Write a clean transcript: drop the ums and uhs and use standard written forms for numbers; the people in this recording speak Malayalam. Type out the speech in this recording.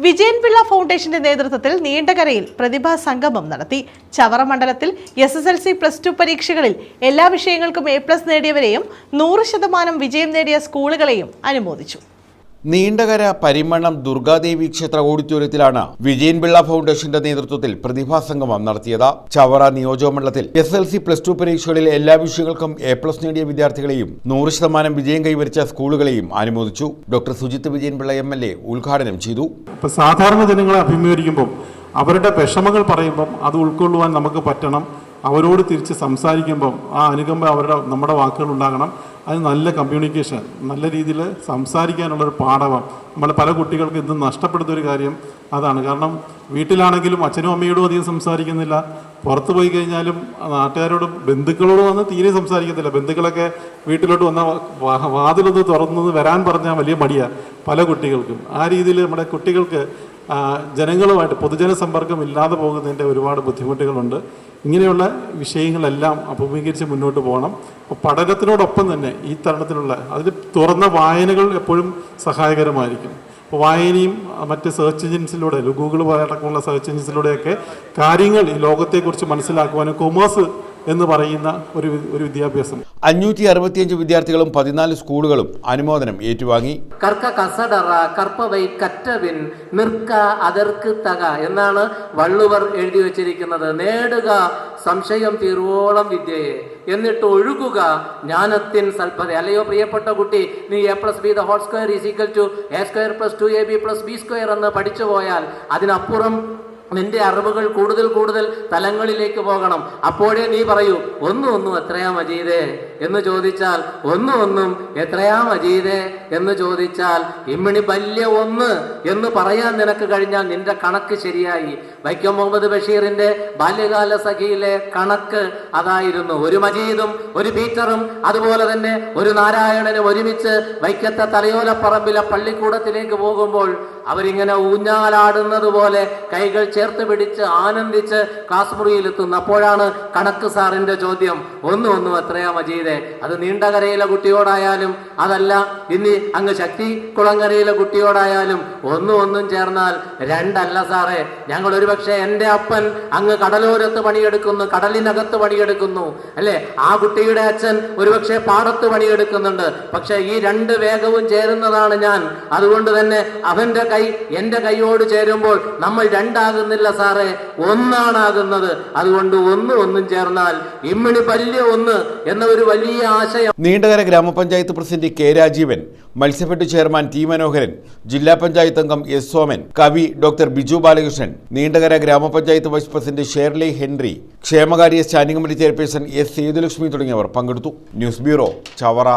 വിജയൻ പിള്ള ഫൗണ്ടേഷന്റെ നേതൃത്വത്തിൽ നീണ്ടകരയിൽ പ്രതിഭാ സംഗമം നടത്തി. ചവറ മണ്ഡലത്തിൽ SSLC +2 പരീക്ഷകളിൽ എല്ലാ വിഷയങ്ങൾക്കും A+ നേടിയവരെയും 100% വിജയം നേടിയ സ്കൂളുകളെയും അനുമോദിച്ചു. നീണ്ടകര പരിമണം ദുർഗാദേവി ക്ഷേത്ര ഓഡിറ്റോറിയത്തിലാണ് വിജയൻ പിള്ള ഫൗണ്ടേഷന്റെ നേതൃത്വത്തിൽ പ്രതിഭാ സംഗമം നടത്തിയത്. ചവറ നിയോജകമണ്ഡലത്തിൽ SSLC +2 പരീക്ഷകളിൽ എല്ലാ വിഷയങ്ങൾക്കും A+ നേടിയ വിദ്യാർത്ഥികളെയും 100% വിജയം കൈവരിച്ച സ്കൂളുകളെയും അനുമോദിച്ചു. ഡോക്ടർ സുജിത്ത് വിജയൻ പിള്ള MLA ഉദ്ഘാടനം ചെയ്തു. സാധാരണ ജനങ്ങളെ അഭിമുഖീകരിക്കുമ്പോൾ അവരുടെ വിഷമങ്ങൾ പറയുമ്പം അത് ഉൾക്കൊള്ളുവാൻ നമുക്ക് പറ്റണം. അവരോട് തിരിച്ച് സംസാരിക്കുമ്പം ആ അനുകമ്പ നമ്മുടെ വാക്കുകൾ ഉണ്ടാകണം. അത് നല്ല കമ്മ്യൂണിക്കേഷൻ, നല്ല രീതിയിൽ സംസാരിക്കാനുള്ളൊരു പാഠവും നമ്മൾ പല കുട്ടികൾക്ക് ഇന്ന് നഷ്ടപ്പെടുന്നൊരു കാര്യം അതാണ്. കാരണം വീട്ടിലാണെങ്കിലും അച്ഛനും അമ്മയോടും അധികം സംസാരിക്കുന്നില്ല, പുറത്ത് പോയി കഴിഞ്ഞാലും നാട്ടുകാരോടും ബന്ധുക്കളോടും വന്ന് തീരെ സംസാരിക്കത്തില്ല. ബന്ധുക്കളൊക്കെ വീട്ടിലോട്ട് വന്ന വാതിലൊന്ന് തുറന്നു വരാൻ പറഞ്ഞാൽ വലിയ മടിയാണ് പല കുട്ടികൾക്കും. ആ രീതിയിൽ നമ്മുടെ കുട്ടികൾക്ക് ജനങ്ങളുമായിട്ട് പൊതുജന സമ്പർക്കം ഇല്ലാതെ പോകുന്നതിൻ്റെ ഒരുപാട് ബുദ്ധിമുട്ടുകളുണ്ട്. ഇങ്ങനെയുള്ള വിഷയങ്ങളെല്ലാം അഭിമുഖീകരിച്ച് മുന്നോട്ട് പോകണം. പഠനത്തിനോടൊപ്പം തന്നെ ഈ തരണത്തിലുള്ള അതിൽ തുറന്ന വായനകൾ എപ്പോഴും സഹായകരമായിരിക്കും. അപ്പോൾ വായനയും മറ്റ് സെർച്ച് എഞ്ചിൻസിലൂടെ ഗൂഗിൾ പോലടക്കമുള്ള സെർച്ച് എഞ്ചിൻസിലൂടെയൊക്കെ കാര്യങ്ങൾ ഈ ലോകത്തെക്കുറിച്ച് മനസ്സിലാക്കുവാനും കൊമേഴ്സ് എന്ന് പറയുന്ന ഒരു വിദ്യാഭ്യാസം 565 വിദ്യാർത്ഥികളും 14 സ്കൂളുകളും അനുമോദനം ഏറ്റുവാങ്ങി. എന്നാണ് വള്ളുവർ എഴുതി വച്ചിരിക്കുന്നത്. നേടുക സംശയം തീർവോളം വിദ്യയെ, എന്നിട്ട് ഒഴുകുക ജ്ഞാനത്തിൻ സൽപ്പത. അല്ലയോ പ്രിയപ്പെട്ട കുട്ടി, നീ A+B² A² + 2AB + B² എന്ന് പഠിച്ചു പോയാൽ അതിനപ്പുറം നിന്റെ അറിവുകൾ കൂടുതൽ തലങ്ങളിലേക്ക് പോകണം. അപ്പോഴേ നീ പറയൂ, ഒന്നും എത്രയാ മജീദേ എന്ന് ചോദിച്ചാൽ, ഒന്നും എത്രയാ മജീദേ എന്ന് ചോദിച്ചാൽ ഇമ്മിണി വലിയ 1 എന്ന് പറയാൻ നിനക്ക് കഴിഞ്ഞാൽ നിന്റെ കണക്ക് ശരിയായി. വൈക്കം മുഹമ്മദ് ബഷീറിന്റെ ബാല്യകാല സഖിയിലെ കണക്ക് അതായിരുന്നു. ഒരു മജീദും ഒരു പീറ്ററും അതുപോലെ തന്നെ ഒരു നാരായണനും ഒരുമിച്ച് വൈക്കത്തെ തലയോലപ്പറമ്പിലെ പള്ളിക്കൂടത്തിലേക്ക് പോകുമ്പോൾ അവരിങ്ങനെ ഊഞ്ഞാലാടുന്നത് പോലെ കൈകൾ ചേർത്ത് പിടിച്ച് ആനന്ദിച്ച് ക്ലാസ് മുറിയിലെത്തുന്നു. അപ്പോഴാണ് കണക്ക് സാറിന്റെ ചോദ്യം, ഒന്നും എത്രയാ മജീദേ. അത് നീണ്ടകരയിലെ കുട്ടിയോടായാലും അതല്ല ഇനി അങ്ങ് ശക്തി കുളങ്ങരയിലെ കുട്ടിയോടായാലും ഒന്നും ചേർന്നാൽ 2 അല്ല സാറേ. ഞങ്ങൾ ഒരുപക്ഷെ എൻ്റെ അപ്പൻ അങ്ങ് കടലോരത്ത് പണിയെടുക്കുന്നു, കടലിനകത്ത് പണിയെടുക്കുന്നു അല്ലെ, ആ കുട്ടിയുടെ അച്ഛൻ ഒരുപക്ഷെ പാടത്ത് പണിയെടുക്കുന്നുണ്ട്. പക്ഷെ ഈ 2 വേഗവും ചേരുന്നതാണ് ഞാൻ. അതുകൊണ്ട് തന്നെ അവന്റെ കൈ എൻ്റെ കൈയോട് ചേരുമ്പോൾ നമ്മൾ 2 ആകുന്നില്ല സാറേ, 1 ആകുന്നത്. അതുകൊണ്ട് ഒന്നും ചേർന്നാൽ ഇമ്മിണി വലിയ 1 എന്ന ഒരു വലിയ ആശയം. നീണ്ടകര ഗ്രാമപഞ്ചായത്ത് president K Rajeevan, Matsyafed chairman T മനോഹരൻ, ജില്ലാ പഞ്ചായത്ത് അംഗം S സോമൻ, കവി ഡോക്ടർ ബിജു ബാലകൃഷ്ണൻ, നീണ്ടകര ഗ്രാമപഞ്ചായത്ത് വൈസ് പ്രസിഡന്റ് ഷേർലി ഹെൻറി, ക്ഷേമകാര്യ standing committee chairperson S Sethulakshmi തുടങ്ങിയവർ പങ്കെടുത്തു. News bureau, Chavara.